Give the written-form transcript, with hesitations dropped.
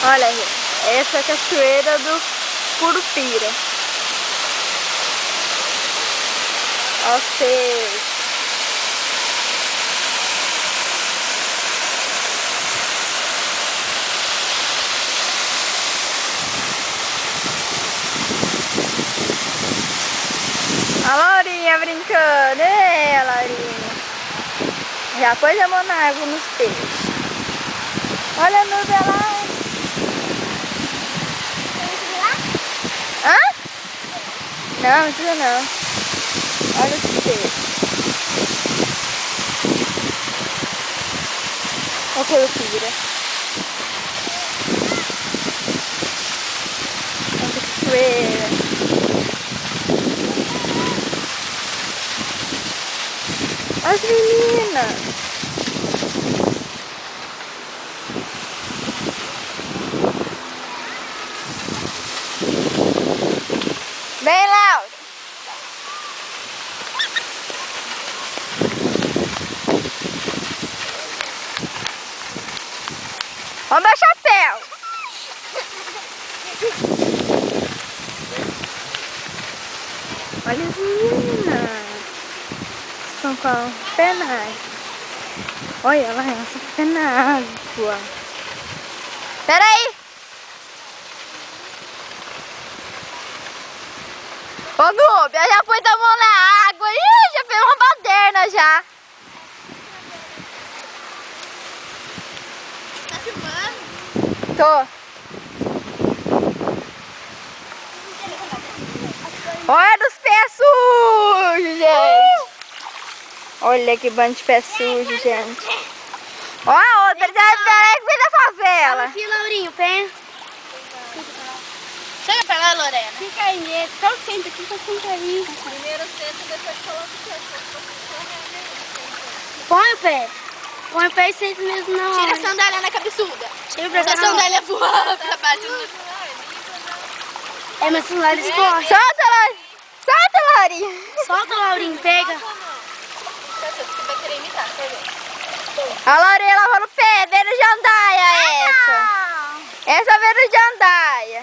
Olha aí, essa é a cachoeira do Curupira. Olha os peixes. A Laurinha brincando. Ei, a Laurinha. Já pôs a mão na água nos peixes. Olha a nuvem lá. Hã? Não, não precisa não. Olha os peixes. Olha o Curupira. Olha a cachoeira. As meninas. Vem, Laura. Olha o meu chapéu. Olha as meninas. Estão com o pé na água. Olha lá, elas estão com o pé na água. Pera aí. Ô, Núbia, já pôs a mão na água. Ih, já fez uma baderna já. Tá filmando? Tô. Olha dos pés sujos, gente. Olha que bando de pé sujo, gente. Olha a outra, peraí que vem da favela. Aqui, Laurinho, pé. Chega pra lá, Lorena. Fica aí mesmo. Então senta aqui, então senta aí. Primeiro senta, depois coloca o pé. Põe o pé. Põe o pé e senta mesmo na hora. Tira a sandália na cabeçuda. Tira pra Essa cá. sandália voando pra baixo. É, meu celular escorre. Solta, Laurinha. Solta, Laurinha. Solta, Laurinho, pega. Você vai querer imitar, quer ver? A Laurinha lavando o pé, veio de jandaia essa. Essa veio de jandaia.